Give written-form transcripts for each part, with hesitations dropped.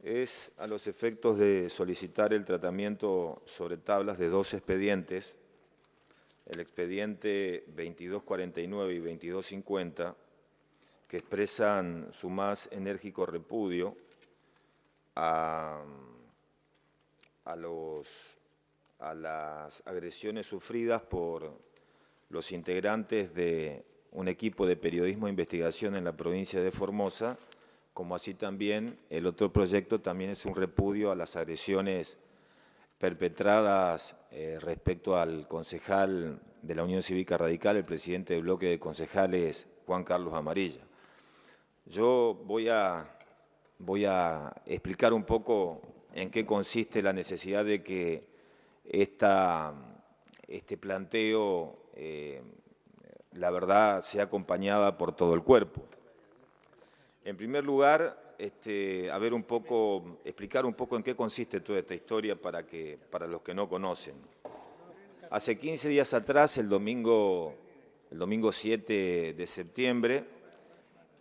Es a los efectos de solicitar el tratamiento sobre tablas de dos expedientes, el expediente 2249 y 2250, que expresan su más enérgico repudio a las agresiones sufridas por los integrantes de un equipo de periodismo e investigación en la provincia de Formosa, como así también el otro proyecto también es un repudio a las agresiones perpetradas respecto al concejal de la Unión Cívica Radical, el presidente del bloque de concejales, Juan Carlos Amarilla. Yo voy a explicar un poco en qué consiste la necesidad de que este planteo, la verdad, sea acompañada por todo el cuerpo. En primer lugar, explicar un poco en qué consiste toda esta historia para los que no conocen. Hace 15 días atrás, el domingo 7 de septiembre,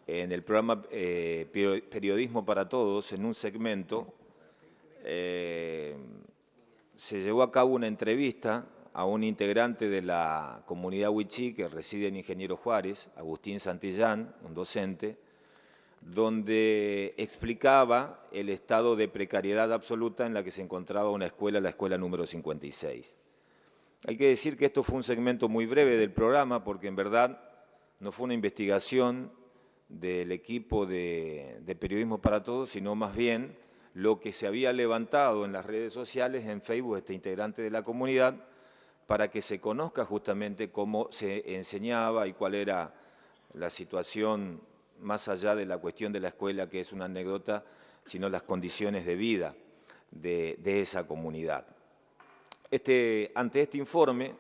en el programa Periodismo para Todos, en un segmento, se llevó a cabo una entrevista a un integrante de la comunidad Wichí que reside en Ingeniero Juárez, Agustín Santillán, un docente, donde explicaba el estado de precariedad absoluta en la que se encontraba una escuela, la escuela número 56. Hay que decir que esto fue un segmento muy breve del programa porque en verdad no fue una investigación del equipo de Periodismo para Todos, sino más bien lo que se había levantado en las redes sociales, en Facebook, este integrante de la comunidad, para que se conozca justamente cómo se enseñaba y cuál era la situación más allá de la cuestión de la escuela, que es una anécdota, sino las condiciones de vida de esa comunidad. Ante este informe,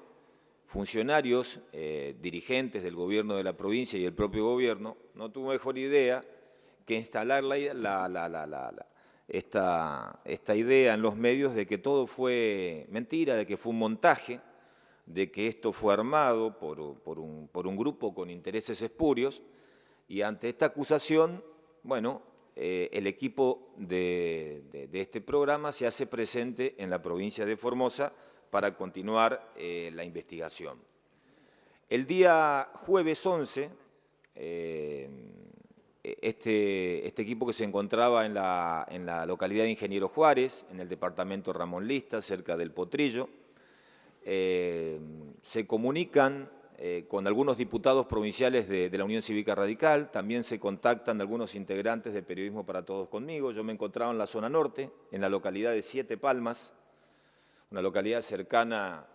funcionarios, dirigentes del gobierno de la provincia y el propio gobierno, no tuvo mejor idea que instalar esta idea en los medios de que todo fue mentira, de que fue un montaje, de que esto fue armado por un grupo con intereses espurios. Y ante esta acusación, bueno, el equipo de este programa se hace presente en la provincia de Formosa para continuar la investigación. El día jueves 11, este equipo que se encontraba en la localidad de Ingeniero Juárez, en el departamento Ramón Lista, cerca del Potrillo, se comunican con algunos diputados provinciales de la Unión Cívica Radical, también se contactan algunos integrantes de Periodismo para Todos conmigo. Yo me encontraba en la zona norte, en la localidad de Siete Palmas, una localidad cercana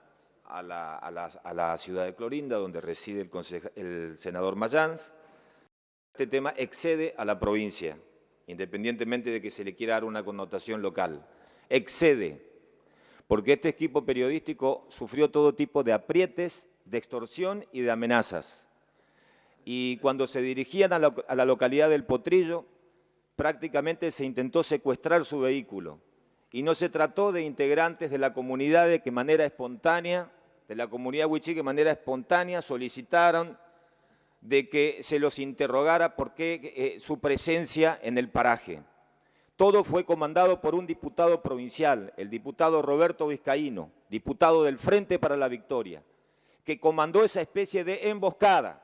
a la ciudad de Clorinda, donde reside el senador Mayans. Este tema excede a la provincia, independientemente de que se le quiera dar una connotación local. Excede, porque este equipo periodístico sufrió todo tipo de aprietes, de extorsión y de amenazas. Y cuando se dirigían a la localidad del Potrillo, prácticamente se intentó secuestrar su vehículo. Y no se trató de integrantes de la comunidad de manera espontánea, de la comunidad Wichí, que de manera espontánea solicitaron de que se los interrogara por qué su presencia en el paraje. Todo fue comandado por un diputado provincial, el diputado Roberto Vizcaíno, diputado del Frente para la Victoria, que comandó esa especie de emboscada.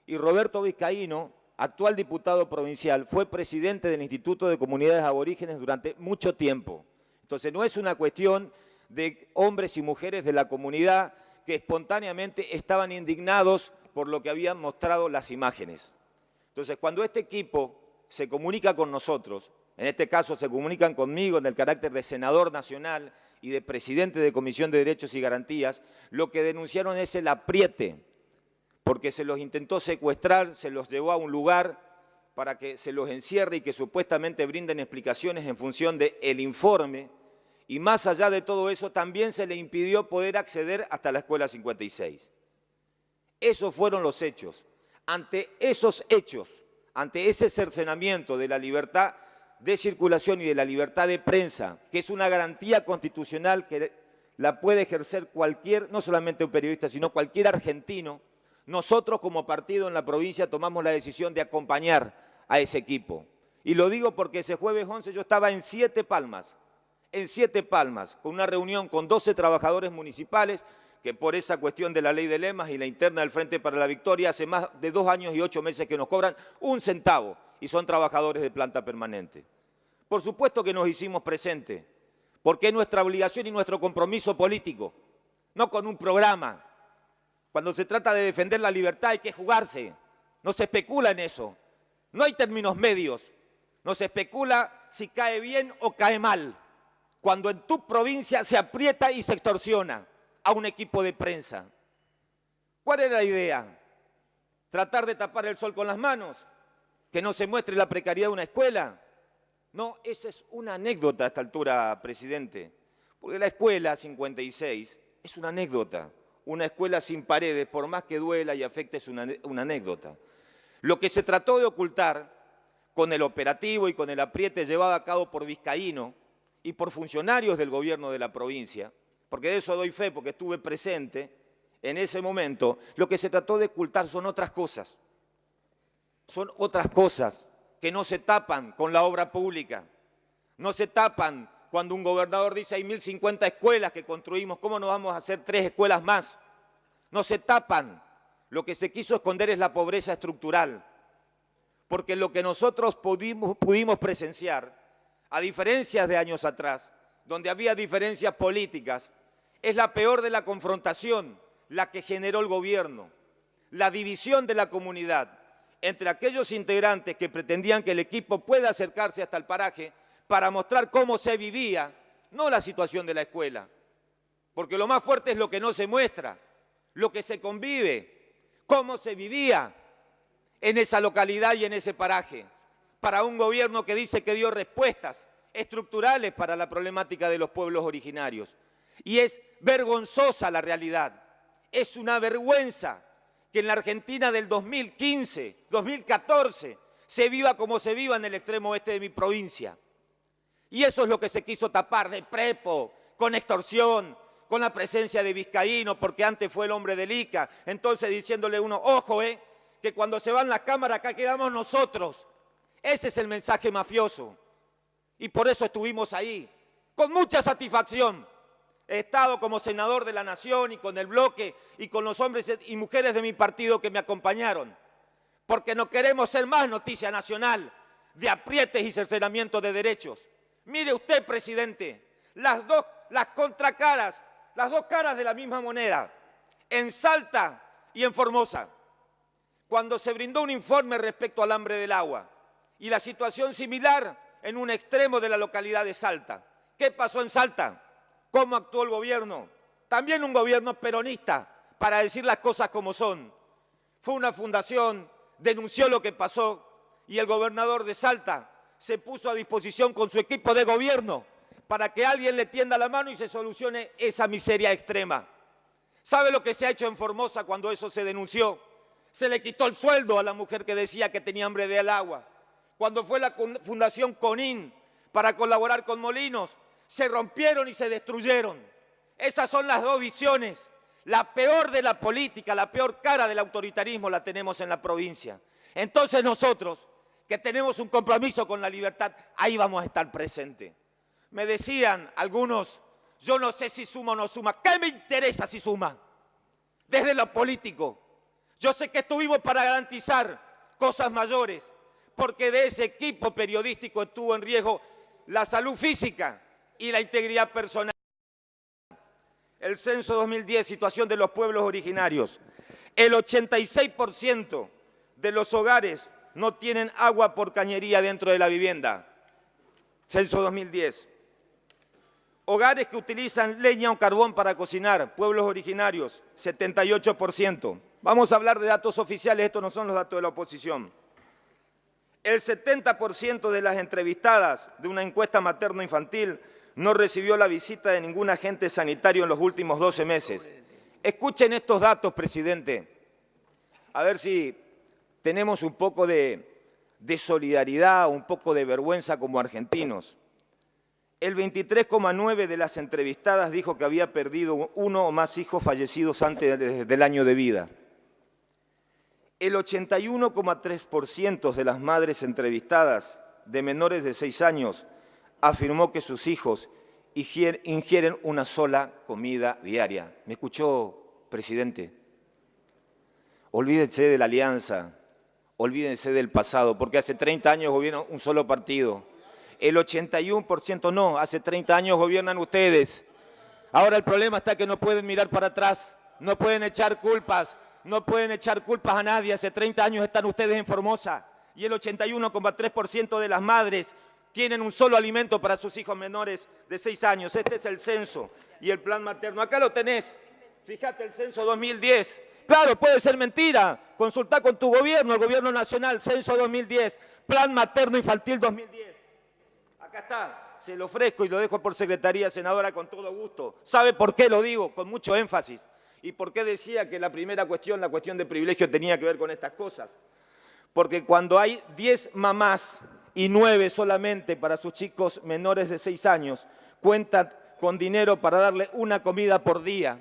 Y Roberto Vizcaíno, actual diputado provincial, fue presidente del Instituto de Comunidades Aborígenes durante mucho tiempo. Entonces no es una cuestión de hombres y mujeres de la comunidad que espontáneamente estaban indignados por lo que habían mostrado las imágenes. Entonces cuando este equipo se comunica con nosotros, en este caso se comunican conmigo en el carácter de senador nacional y de presidente de Comisión de Derechos y Garantías, lo que denunciaron es el apriete, porque se los intentó secuestrar, se los llevó a un lugar para que se los encierre y que supuestamente brinden explicaciones en función del informe, y más allá de todo eso también se le impidió poder acceder hasta la Escuela 56. Esos fueron los hechos. Ante esos hechos, ante ese cercenamiento de la libertad de circulación y de la libertad de prensa, que es una garantía constitucional que la puede ejercer cualquier, no solamente un periodista, sino cualquier argentino, nosotros como partido en la provincia tomamos la decisión de acompañar a ese equipo. Y lo digo porque ese jueves 11 yo estaba en Siete Palmas, con una reunión con 12 trabajadores municipales que por esa cuestión de la ley de lemas y la interna del Frente para la Victoria hace más de 2 años y 8 meses que nos cobran 1 centavo y son trabajadores de planta permanente. Por supuesto que nos hicimos presentes, porque es nuestra obligación y nuestro compromiso político, no con un programa. Cuando se trata de defender la libertad hay que jugarse, no se especula en eso, no hay términos medios, no se especula si cae bien o cae mal, cuando en tu provincia se aprieta y se extorsiona a un equipo de prensa. ¿Cuál era la idea? ¿Tratar de tapar el sol con las manos? ¿Que no se muestre la precariedad de una escuela? No, esa es una anécdota a esta altura, presidente, porque la escuela 56 es una anécdota. Una escuela sin paredes, por más que duela y afecte, es una anécdota. Lo que se trató de ocultar con el operativo y con el apriete llevado a cabo por Vizcaíno y por funcionarios del gobierno de la provincia, porque de eso doy fe, porque estuve presente en ese momento, lo que se trató de ocultar son otras cosas. Son otras cosas que no se tapan con la obra pública, no se tapan cuando un gobernador dice hay 1.050 escuelas que construimos, ¿cómo no vamos a hacer 3 escuelas más? No se tapan. Lo que se quiso esconder es la pobreza estructural, porque lo que nosotros pudimos presenciar, a diferencia de años atrás, donde había diferencias políticas, es la peor de la confrontación, la que generó el gobierno, la división de la comunidad entre aquellos integrantes que pretendían que el equipo pueda acercarse hasta el paraje para mostrar cómo se vivía, no la situación de la escuela, porque lo más fuerte es lo que no se muestra, lo que se convive, cómo se vivía en esa localidad y en ese paraje, para un gobierno que dice que dio respuestas estructurales para la problemática de los pueblos originarios. Y es vergonzosa la realidad, es una vergüenza que en la Argentina del 2015, 2014, se viva como se viva en el extremo oeste de mi provincia. Y eso es lo que se quiso tapar de prepo, con extorsión, con la presencia de Vizcaíno, porque antes fue el hombre del ICA. Entonces diciéndole uno, ojo, que cuando se van las cámaras acá quedamos nosotros. Ese es el mensaje mafioso. Y por eso estuvimos ahí, con mucha satisfacción. He estado como senador de la Nación y con el bloque y con los hombres y mujeres de mi partido que me acompañaron. Porque no queremos ser más noticia nacional de aprietes y cercenamiento de derechos. Mire usted, presidente, las contracaras, las dos caras de la misma moneda, en Salta y en Formosa. Cuando se brindó un informe respecto al hambre del agua y la situación similar en un extremo de la localidad de Salta. ¿Qué pasó en Salta? ¿Cómo actuó el gobierno? También un gobierno peronista, para decir las cosas como son. Fue una fundación, denunció lo que pasó y el gobernador de Salta se puso a disposición con su equipo de gobierno para que alguien le tienda la mano y se solucione esa miseria extrema. ¿Sabe lo que se ha hecho en Formosa cuando eso se denunció? Se le quitó el sueldo a la mujer que decía que tenía hambre del agua. Cuando fue la Fundación CONIN para colaborar con Molinos, se rompieron y se destruyeron. Esas son las dos visiones. La peor de la política, la peor cara del autoritarismo la tenemos en la provincia. Entonces nosotros, que tenemos un compromiso con la libertad, ahí vamos a estar presentes. Me decían algunos, yo no sé si suma o no suma. ¿Qué me interesa si suma? Desde lo político. Yo sé que estuvimos para garantizar cosas mayores, porque de ese equipo periodístico estuvo en riesgo la salud física y la integridad personal. El censo 2010, situación de los pueblos originarios. El 86% de los hogares no tienen agua por cañería dentro de la vivienda. Censo 2010. Hogares que utilizan leña o carbón para cocinar, pueblos originarios, 78%. Vamos a hablar de datos oficiales, estos no son los datos de la oposición. El 70% de las entrevistadas de una encuesta materno-infantil no recibió la visita de ningún agente sanitario en los últimos 12 meses. Escuchen estos datos, presidente. A ver si tenemos un poco de solidaridad, un poco de vergüenza como argentinos. El 23,9% de las entrevistadas dijo que había perdido uno o más hijos fallecidos antes del año de vida. El 81,3% de las madres entrevistadas de menores de 6 años afirmó que sus hijos ingieren una sola comida diaria. ¿Me escuchó, presidente? Olvídense de la alianza, olvídense del pasado, porque hace 30 años gobierna un solo partido. El 81% no, hace 30 años gobiernan ustedes. Ahora el problema está que no pueden mirar para atrás, no pueden echar culpas, a nadie. Hace 30 años están ustedes en Formosa y el 81,3% de las madres tienen un solo alimento para sus hijos menores de 6 años. Este es el censo y el plan materno. Acá lo tenés. Fíjate el censo 2010. Claro, puede ser mentira. Consultá con tu gobierno, el gobierno nacional, censo 2010, plan materno infantil 2010. Acá está, se lo ofrezco y lo dejo por secretaría, senadora, con todo gusto. ¿Sabe por qué lo digo? Con mucho énfasis. ¿Y por qué decía que la primera cuestión, la cuestión de privilegio, tenía que ver con estas cosas? Porque cuando hay 10 mamás y 9 solamente para sus chicos menores de 6 años, cuentan con dinero para darle una comida por día.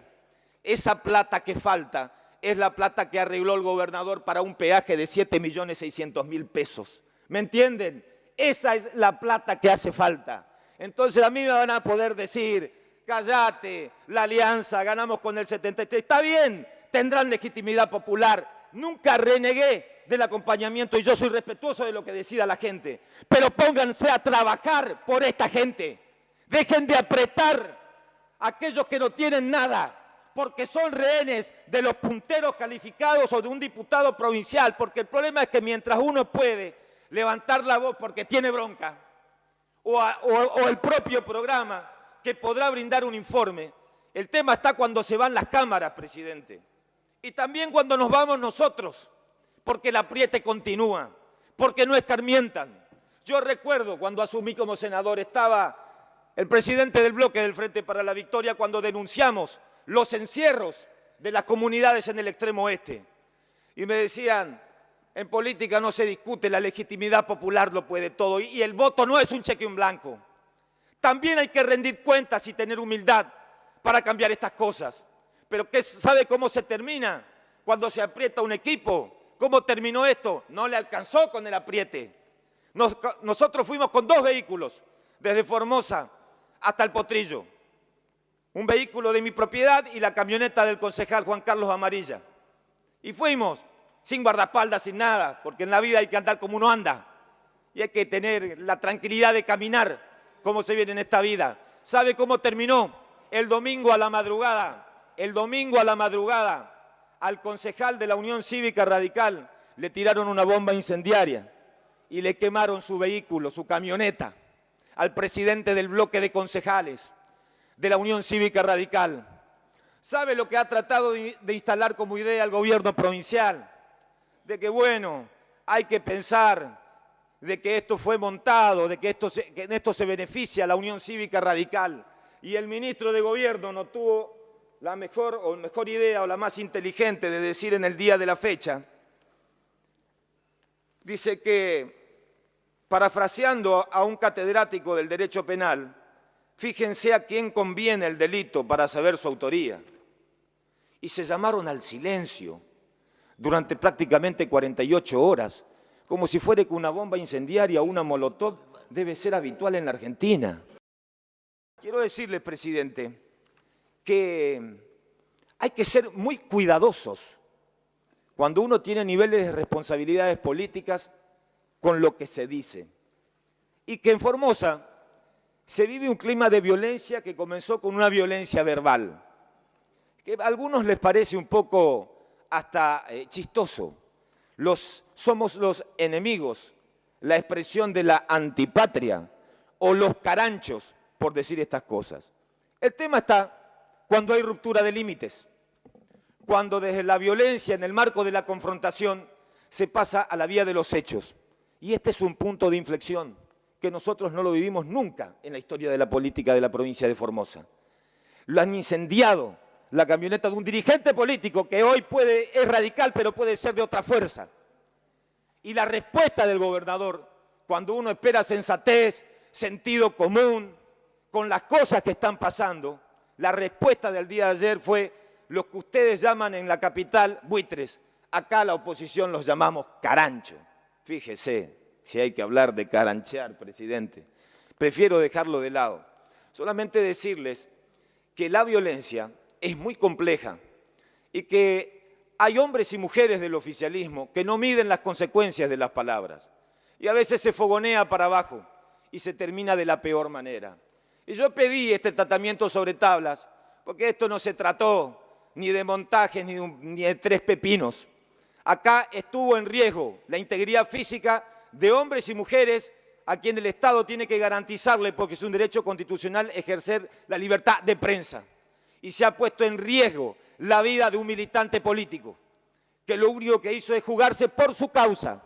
Esa plata que falta es la plata que arregló el gobernador para un peaje de 7.600.000 pesos. ¿Me entienden? Esa es la plata que hace falta. Entonces a mí me van a poder decir, cállate, la alianza, ganamos con el 73. Está bien, tendrán legitimidad popular. Nunca renegué del acompañamiento y yo soy respetuoso de lo que decida la gente. Pero pónganse a trabajar por esta gente. Dejen de apretar a aquellos que no tienen nada, porque son rehenes de los punteros calificados o de un diputado provincial, porque el problema es que mientras uno puede levantar la voz porque tiene bronca, o el propio programa que podrá brindar un informe, el tema está cuando se van las cámaras, presidente, y también cuando nos vamos nosotros, porque el apriete continúa, porque no escarmientan. Yo recuerdo cuando asumí como senador, estaba el presidente del bloque del Frente para la Victoria cuando denunciamos los encierros de las comunidades en el extremo oeste. Y me decían, en política no se discute, la legitimidad popular lo puede todo y el voto no es un cheque en blanco. También hay que rendir cuentas y tener humildad para cambiar estas cosas. Pero ¿sabe cómo se termina? Cuando se aprieta un equipo. ¿Cómo terminó esto? No le alcanzó con el apriete. Nosotros fuimos con 2 vehículos, desde Formosa hasta el Potrillo. Un vehículo de mi propiedad y la camioneta del concejal Juan Carlos Amarilla. Y fuimos sin guardaespaldas, sin nada, porque en la vida hay que andar como uno anda. Y hay que tener la tranquilidad de caminar como se viene en esta vida. ¿Sabe cómo terminó? El domingo a la madrugada, al concejal de la Unión Cívica Radical le tiraron una bomba incendiaria y le quemaron su vehículo, su camioneta, al presidente del bloque de concejales de la Unión Cívica Radical. ¿Sabe lo que ha tratado de instalar como idea el gobierno provincial? De que, bueno, hay que pensar de que esto fue montado, de que en esto se beneficia la Unión Cívica Radical. Y el ministro de Gobierno no tuvo la mejor idea o la más inteligente de decir en el día de la fecha. Dice que, parafraseando a un catedrático del derecho penal, fíjense a quién conviene el delito para saber su autoría. Y se llamaron al silencio durante prácticamente 48 horas, como si fuera que una bomba incendiaria o una molotov debe ser habitual en la Argentina. Quiero decirles, presidente, que hay que ser muy cuidadosos cuando uno tiene niveles de responsabilidades políticas con lo que se dice. Y que en Formosa se vive un clima de violencia que comenzó con una violencia verbal, que a algunos les parece un poco hasta chistoso. Somos los enemigos, la expresión de la antipatria o los caranchos, por decir estas cosas. El tema está cuando hay ruptura de límites, cuando desde la violencia, en el marco de la confrontación, se pasa a la vía de los hechos. Y este es un punto de inflexión que nosotros no lo vivimos nunca en la historia de la política de la provincia de Formosa. Lo han incendiado la camioneta de un dirigente político que hoy es radical, pero puede ser de otra fuerza. Y la respuesta del gobernador, cuando uno espera sensatez, sentido común, con las cosas que están pasando, la respuesta del día de ayer fue lo que ustedes llaman en la capital buitres. Acá la oposición los llamamos carancho. Fíjese, si hay que hablar de caranchear, presidente. Prefiero dejarlo de lado. Solamente decirles que la violencia es muy compleja y que hay hombres y mujeres del oficialismo que no miden las consecuencias de las palabras y a veces se fogonea para abajo y se termina de la peor manera. Y yo pedí este tratamiento sobre tablas porque esto no se trató ni de montajes ni de tres pepinos. Acá estuvo en riesgo la integridad física de hombres y mujeres a quien el Estado tiene que garantizarle, porque es un derecho constitucional, ejercer la libertad de prensa. Y se ha puesto en riesgo la vida de un militante político, que lo único que hizo es jugarse por su causa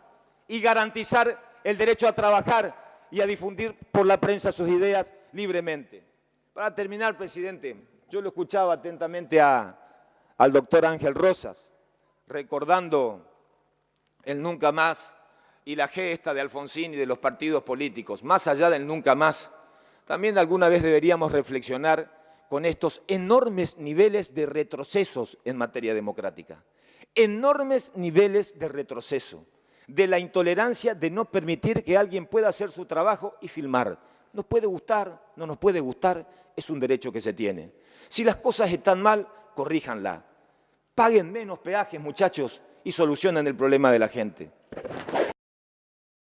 y garantizar el derecho a trabajar y a difundir por la prensa sus ideas libremente. Para terminar, presidente, yo lo escuchaba atentamente al doctor Ángel Rosas, recordando el nunca más y la gesta de Alfonsín y de los partidos políticos. Más allá del nunca más, también alguna vez deberíamos reflexionar con estos enormes niveles de retrocesos en materia democrática. Enormes niveles de retroceso, de la intolerancia de no permitir que alguien pueda hacer su trabajo y filmar. Nos puede gustar, no nos puede gustar, es un derecho que se tiene. Si las cosas están mal, corríjanla. Paguen menos peajes, muchachos, y solucionen el problema de la gente.